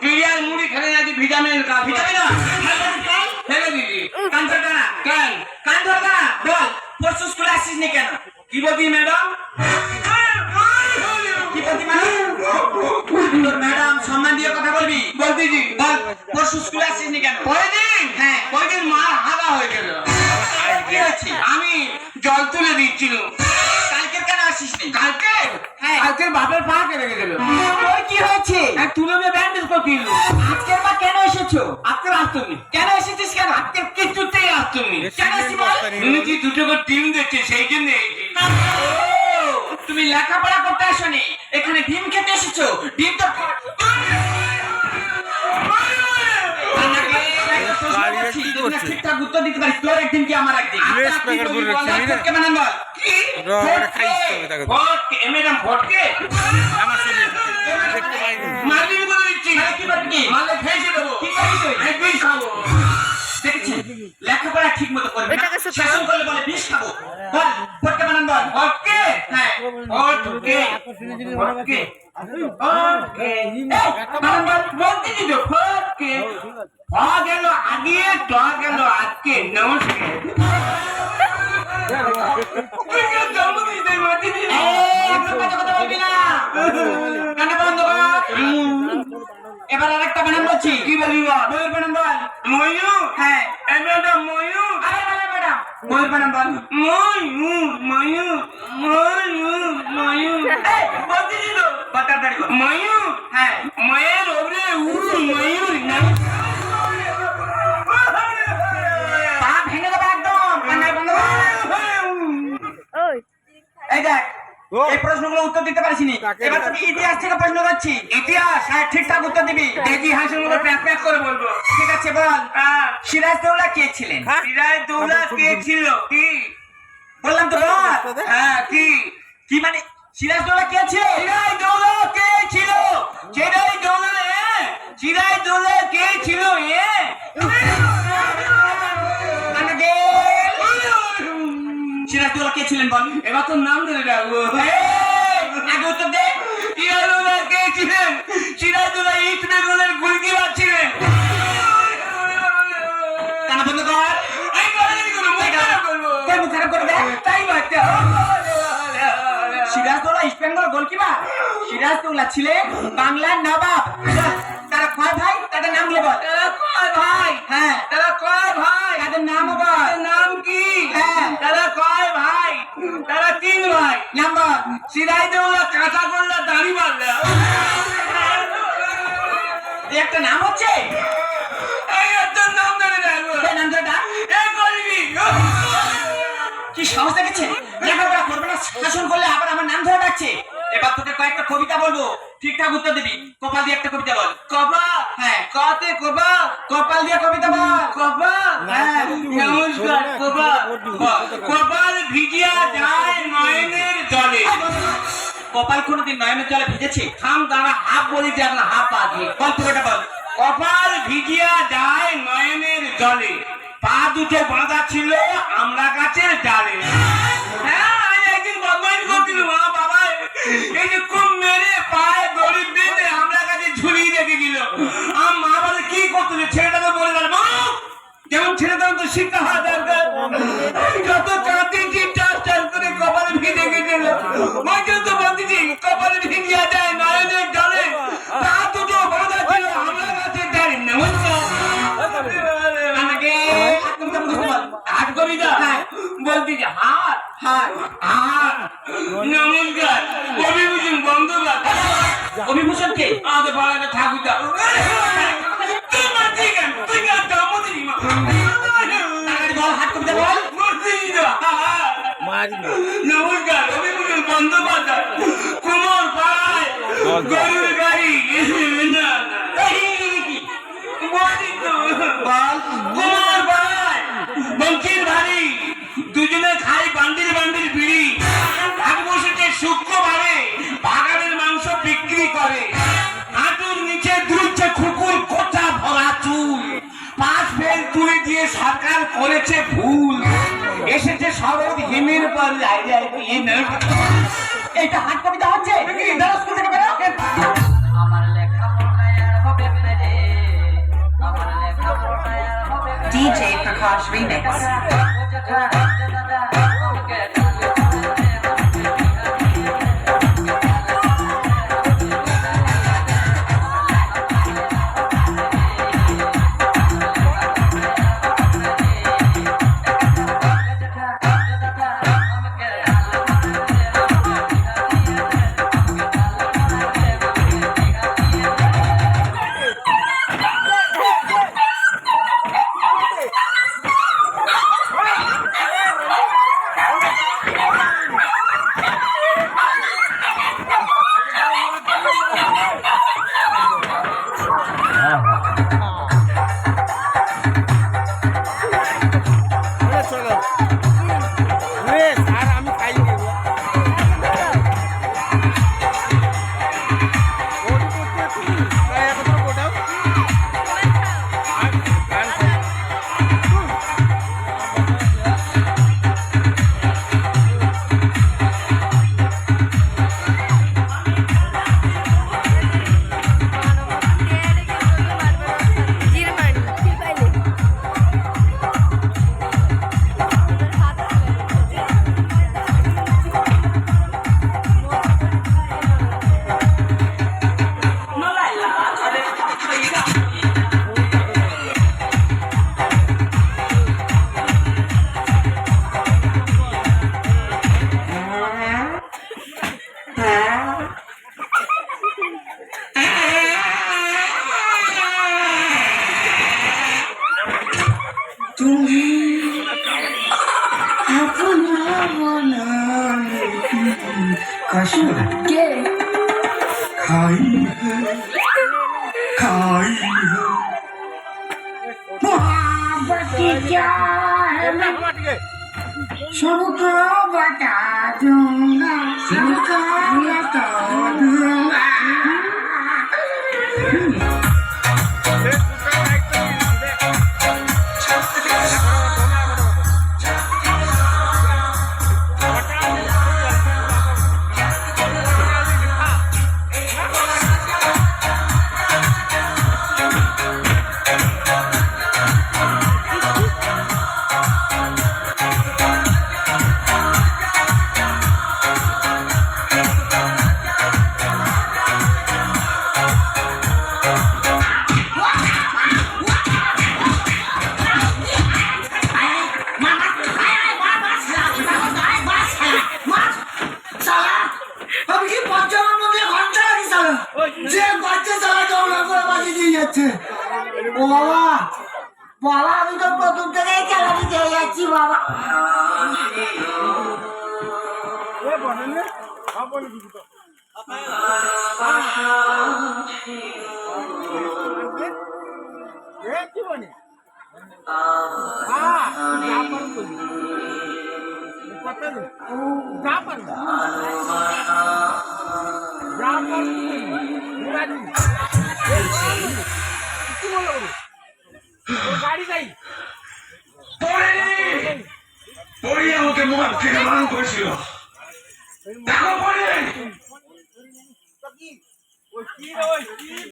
বিরিয়াল মুড়ি খেলে নাকি ভিটামিনের কাজ ভিটামিন না ফেলে দিবি কান ধরবে না কেন কান ধরবে না বল পরশু স্কুলে আসিস নি কেন কি বলছি ম্যাডাম কি বলতি মানে তোর ম্যাডাম সম্মান দিয়ে কথা বলবি বলতেছি বল পরশু স্কুলে আসিস নি কেন কয়দিন হ্যাঁ কয়দিন মা হাগা হয়ে গেল কি হয়েছে আমি জল তুলে দিচ্ছিল কালকে কেন আসিস নি কালকে হ্যাঁ কালকে বাপের পা কেটে গেছিল তোর কি হয়েছে তুলে দিয়ে ব্যান্ডেজ করছিল আজকের বা কেন এসেছো আজকে আসতনি কেন এসেছিস কেন আজকে কিছুতেই আসতনি কেন আসি বল শুনেছি দুটো করে টিম দিচ্ছে সেই জন্য তুমি লেখাপড়া করতে আসোনি এখানে ডিম খেতে এসেছো ডিম তো ঠিকঠাক উত্তর দিতে পারিস তোর একদিন কি আমার একদিন কেমন বল ম্যাডাম ভটকে মারবি বলে দিচ্ছি কি পারবি মারলে খেয়েছে দেবো কি পারবি তুই একদিন খাবো দেখেছি লেখাপড়া ঠিক মতো করবি না শাসন করলে বলে বিষ খাবো বল ফটকে বানান বল ভটকে হ্যাঁ ভটকে ভটকে ভটকে বানান বল বলতে দিত ভটকে হ গেল আগে ট গেল আজকে নমস্কার জন্মদিন দেবো দিদি কথা বলবি না কানে বন্ধ কর এবার আরেকটা বানান বলছি কি বলবি বল ময়ূর বানান বল ময়ূর হ্যাঁ ম্যাডাম ময়ূর আরে ম্যাডাম ময়ূর বানান বল ময়ূর ময়ূর ময়ূর ময়ূর বলতে দিল বাতাড়ি বল ময়ূর হ্যাঁ ময়ের ওরে উড়ু ময়ূর না পা ভেঙে দেবো একদম কান্নায় বন্ধ কর এই দেখ এই প্রশ্নগুলো উত্তর দিতে পারিসনি এবার তোকে ইতিহাস থেকে প্রশ্ন করছি ইতিহাস হ্যাঁ ঠিকঠাক উত্তর দিবি দেখি হাসির মতো প্যাক প্যাক করে বলবো ঠিক আছে বল সিরাজদৌল্লা কে ছিলেন সিরাজদৌল্লা কে ছিল কি বললাম তো বল হ্যাঁ কি কি মানে সিরাজদৌল্লা কে ছিল সিরাজদৌল্লা কে ছিল সিরাজদৌল্লা সিরাজদৌল্লা কে ছিল সিরাজদৌল্লা কে ছিলেন বল এবার তোর নাম ধরে রাখবো আগে উত্তর দে সিরাজদৌল্লা কে ছিলেন সিরাজদৌল্লা ইস্ট বেঙ্গলের গুলকিবার ছিলেন কানা বন্ধ কর এই কথাই কোনো মুখ খারাপ করবো কই মুখ খারাপ করে দে তাই বাচ্চা সিরাজদৌল্লা ইস্ট বেঙ্গল গোলকিপার সিরাজদৌল্লা ছিলেন বাংলার নবাব তারা কয় ভাই তাদের নাম বলে বল তারা কয় ভাই হ্যাঁ তারা কয় ভাই তাদের নাম বল তাদের নাম কি হ্যাঁ। তারা কয় ভাই তারা 3 ভাই নাম বল সিরাজদৌল্লা কাঁচা করলা দাড়ি মারলা এই একটা নাম হচ্ছে এই তোর নাম ধরে রাখবো এই নাম ধরে ডাক এই করবি কি সাহস দেখেছে লেখাপড়া করবে না শাসন করলে আবার আমার নাম ধরে ডাকছে এবার তোকে কয়েকটা কবিতা বলবো ঠিকঠাক উত্তর দিবি কপাল দিয়ে একটা কবিতা বল কবা হ্যাঁ কাতে কবা কপাল দিয়ে কবিতা বল কবা হ্যাঁ নমস্কার কবা কপাল ভিজিয়া যায় নয়নের জলে কপাল কোনোদিন নয়নের জলে ভিজেছে থাম দাঁড়া হাফ বলি যে এখন হাফ আছে বল পুরোটা বল কপাল ভিজিয়া যায় নয়নের জলে পা দুটো বাঁধা ছিল আমরা গাছের ডালে হ্যাঁ আমি একদিন বদমাইশ করছিল মা বাবা এই যে খুব মেরে পায়ে দড়ি বেঁধে আমরা কাছে ঝুলিয়ে রেখে দিল আমার মা বলে কি করতেছে ছেলেটাকে বলে গেল যেমন ছেলেদের তো শিক্ষা হওয়া দরকার যত কাঁদিছি টাস টাস করে কপালে ভিজে গেছিল ওই জন্য বলতেছি কপালে ভিজিয়া যায় নয়নের জলে পা দুটো বাঁধা ছিল আমরা গাছের ডালে নমস্কার আমাকে হাট কবিতা বলতে যে হাট হাত হাট নমস্কার অভিভূষণ বন্দ্যোপাধ্যায় অভিভূষণ কে আমাদের পাড়াতে ঠাকুরদা তুই মারছি কেন তুই কেন জন্মদিন তাড়াতাড়ি বল হাত কবিতা বল নমস্কার অভিভূষণ বন্দ্যোপাধ্যায় কুমোর পাড়ায় গরুর গাড়ি বল কুমোর পাড়ায় বঞ্চির ভারী দুজনে খাই বান্ডিল বান্ডিল বিড়ি ভাগ বসেছে শুক্রবারে বাগানের মাংস বিক্রি করে হাঁটুর নিচে দুলছে খুকুর কোথা ভরা চুল পাঁচ ফেল তুলে দিয়ে সরকার করেছে ভুল এসেছে শরৎ হিমের পর এটা হাত কবিতা হচ্ছে স্কুল থেকে বেরো আমার লেখা পড়ায় আর হবে DJ Prakash Remix. सबको बता दूंगा, सबको बता दूंगा। ও বাবা বাবা আমি তো প্রথম থেকে খেলাটি দিয়ে যাচ্ছি বাবা। গাড়ি যাই পড়ে আমাকে মুখ থেকে মান করেছিল। দেখো পড়ে কি